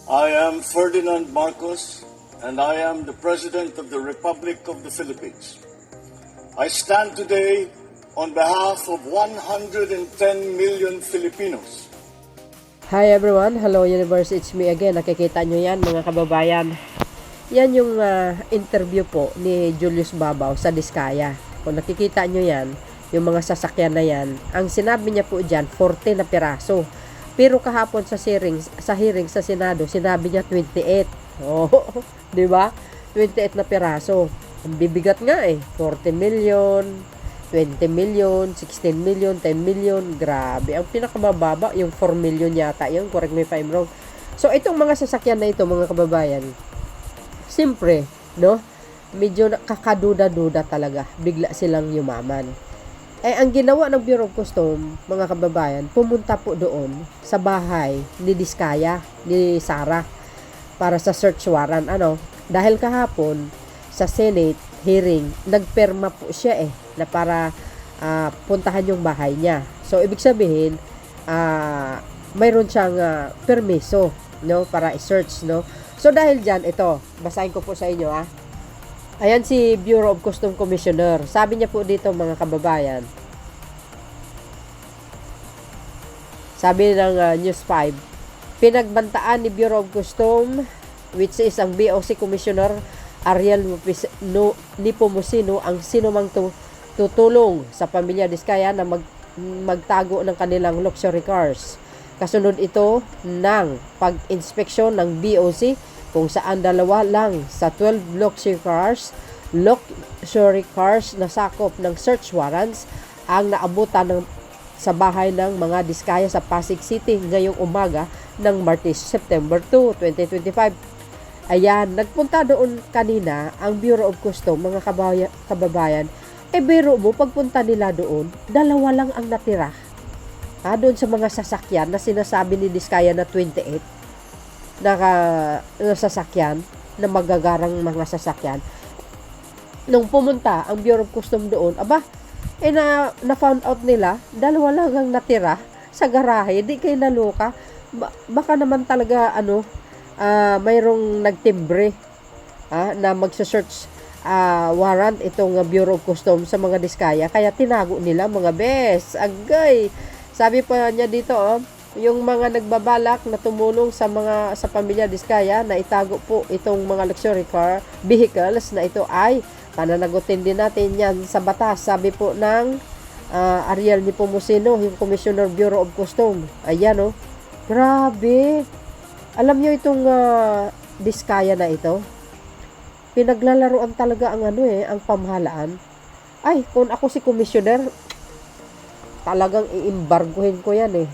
I am Ferdinand Marcos, and I am the President of the Republic of the Philippines. I stand today on behalf of 110 million Filipinos. Hi everyone, hello universe, it's me again. Nakikita nyo yan mga kababayan. Yan yung interview po ni Julius Babaw sa Diskaya. Kung nakikita nyo yan, yung mga sasakyan na yan, ang sinabi niya po dyan, 40 na piraso. Pero kahapon sa hearing sa Senado, sinabi niya 28. Oh, di ba? 28 na piraso. Ang bibigat nga 40 million, 20 million, 16 million, 10 million. Grabe. Ang pinakamababa, yung 4 million yata. Yung correct me if I'm wrong. So, itong mga sasakyan na ito, mga kababayan, siyempre, no? Medyo kakaduda-duda talaga. Bigla silang yumaman. Ang ginawa ng Bureau of Customs, mga kababayan, pumunta po doon sa bahay ni Diskaya, ni Sara, para sa search warrant. Dahil kahapon, sa Senate hearing, nagperma po siya na para puntahan yung bahay niya. So, ibig sabihin, mayroon siyang permiso, no, para i-search, no. So, dahil dyan, ito, basahin ko po sa inyo, Ayan si Bureau of Customs Commissioner. Sabi niya po dito, mga kababayan. Sabi ng News 5, pinagbantaan ni Bureau of Customs, which is ang BOC Commissioner Ariel Nepomuceno, ang sinumang tutulong sa pamilya Diskaya na magtago ng kanilang luxury cars. Kasunod ito ng pag-inspeksyon ng BOC kung saan dalawa lang sa 12 luxury cars na sakop ng search warrants ang naabutan sa bahay ng mga Diskaya sa Pasig City ngayong umaga ng Martes, September 2, 2025. Ayan, nagpunta doon kanina ang Bureau of Customs, mga kababayan. Biro mo, pagpunta nila doon, dalawa lang ang natira. Doon sa mga sasakyan na sinasabi ni Diskaya na 28 na sasakyan, na magagarang mga sasakyan. Nung pumunta ang Bureau of Customs doon, na found out nila, dalawa lang ang natira sa garahe. Di kayo naluka. Baka naman talaga, mayroong nagtimbre na magsa-search warrant itong Bureau of Customs sa mga Diskaya. Kaya tinago nila, mga bes. Agay! Sabi pa niya dito, yung mga nagbabalak na tumulong sa pamilya Diskaya na itago po itong mga luxury car vehicles na ito ay pananagutin din natin yan sa batas. Sabi po ng Ariel Nepomuceno, yung Commissioner Bureau of Customs. Ayan, grabe. Alam nyo itong Diskaya na ito, pinaglalaruan talaga ang ang pamahalaan. Kung ako si Commissioner, talagang iimbarguhin ko yan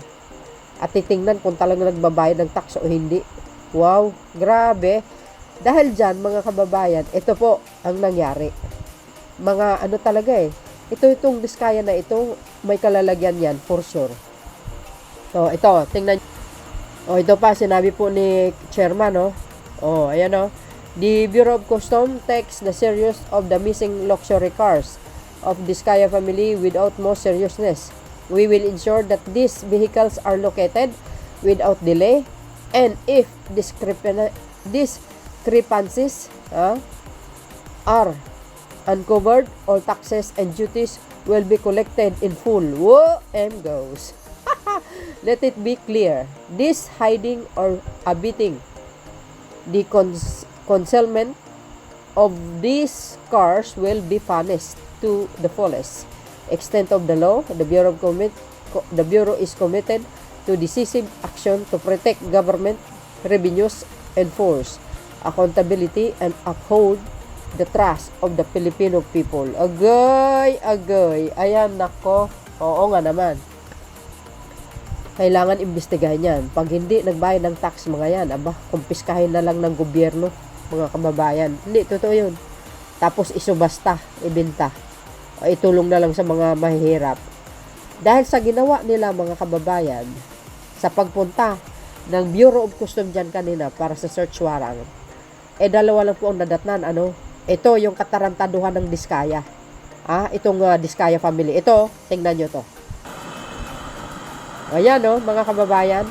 at titingnan kung talagang nagbabayad ng tax o hindi. Wow, grabe. Dahil dyan, mga kababayan, ito po ang nangyari. Mga talaga itong Diskaya na ito, may kalalagyan yan, for sure. So, ito, tingnan. Ito pa, sinabi po ni Chairman, ayan, The Bureau of Customs takes the serious of the missing luxury cars of Diskaya family with utmost seriousness. We will ensure that these vehicles are located without delay, and if discrepancies are uncovered, all taxes and duties will be collected in full. Whoa, and goes. Let it be clear, this hiding or abetting the concealment of these cars will be punished to the fullest extent of the law. The Bureau is committed to decisive action to protect government revenues, enforce accountability, and uphold the trust of the Filipino people. Agay! Ayan, nako. Oo nga naman. Kailangan imbestigahan yan. Pag hindi nagbayad ng tax, mga yan, kumpiskahin na lang ng gobyerno, mga kababayan. Hindi, totoo yun. Tapos isubasta, ibenta. Itulong na lang sa mga mahihirap. Dahil sa ginawa nila, mga kababayan, sa pagpunta ng Bureau of Customs dyan kanina para sa search warrant, dalawa lang po ang nadatnan. Ito yung katarantaduhan ng Diskaya. Itong Diskaya family. Ito, tingnan nyo to. Ayan, mga kababayan.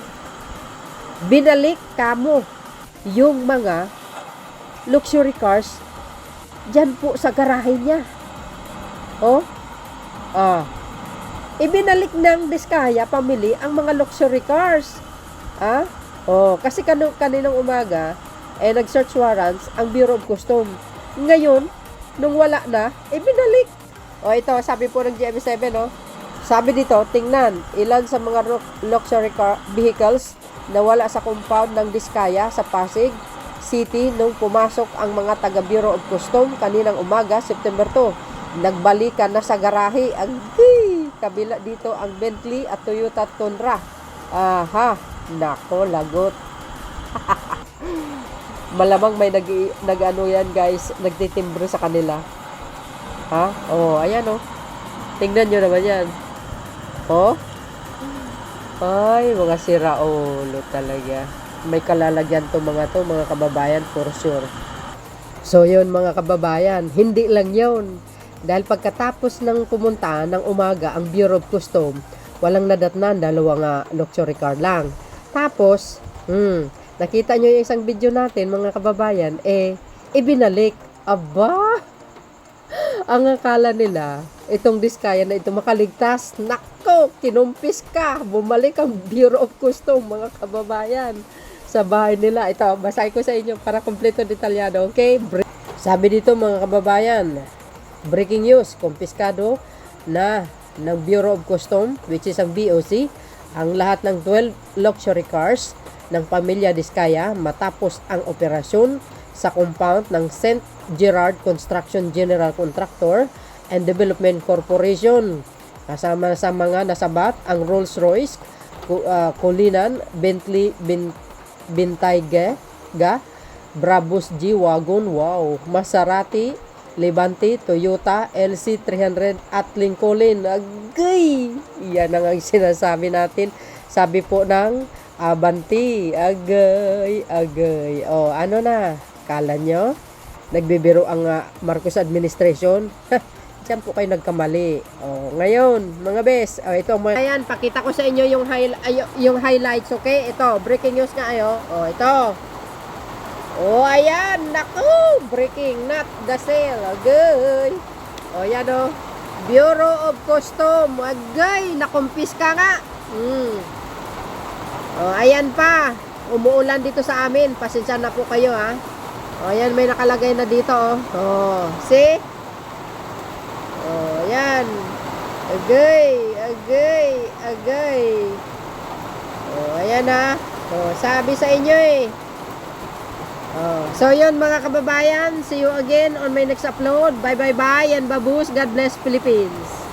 Binalik kamo yung mga luxury cars dyan po sa garahe niya. Oh, ibinalik ng Diskaya family ang mga luxury cars. Kasi kaninang umaga, nag-search warrants ang Bureau of Customs. Ngayon, nung wala na, ibinalik. Ito, sabi po ng GMA7, sabi dito, tingnan, ilan sa mga luxury car vehicles na wala sa compound ng Diskaya sa Pasig City nung pumasok ang mga taga Bureau of Customs kaninang umaga, September 2. Nagbalikan na sa garahe ang kabila dito ang Bentley at Toyota Tundra. Nako, lagot. Malamang may nag-ano yan guys, nagtitimbre sa kanila. Ayan tingnan nyo naman yan. Ay, mga siraulo talaga. May kalalagyan to mga kababayan for sure. So yun mga kababayan, hindi lang yun. Dahil pagkatapos ng pumunta ng umaga ang Bureau of Customs, walang nadatnan, dalawang luxury car lang. Tapos, nakita nyo yung isang video natin mga kababayan, ibinalik. Aba! Ang akala nila, itong Diskaya na ito makaligtas. Nako, kinumpis ka. Bumalik ang Bureau of Customs mga kababayan sa bahay nila. Ito, basahin ko sa inyo para kompleto detalyado. Okay? Sabi dito mga kababayan, breaking news, kumpiskado na ng Bureau of Customs, which is ang BOC, ang lahat ng 12 luxury cars ng pamilya Diskaya matapos ang operasyon sa compound ng St. Gerard Construction General Contractor and Development Corporation. Kasama sa mga nasabat ang Rolls-Royce, Cullinan, Bentley, Bentayga, Brabus G-Wagon, Maserati, Levante, Toyota, LC300 at Lincoln. Agay! Yan ang sinasabi natin. Sabi po ng Abanti. Agay. Ano na? Kala nyo? Nagbibiro ang Marcos administration? Diyan po kayo nagkamali. Ngayon, mga bes. Ito. Ayan, pakita ko sa inyo yung highlights, okay? Ito, breaking news nga ayo. Ito. Ayan, naku, breaking, not the sale, agay. Yan Bureau of Customs, agay, nakumpis ka nga. Ayan pa, umuulan dito sa amin, pasensya na po kayo ayan, may nakalagay na dito, see? Ayan, agay. Ayan sabi sa inyo so yun mga kababayan, see you again on my next upload. Bye and babus. God bless Philippines.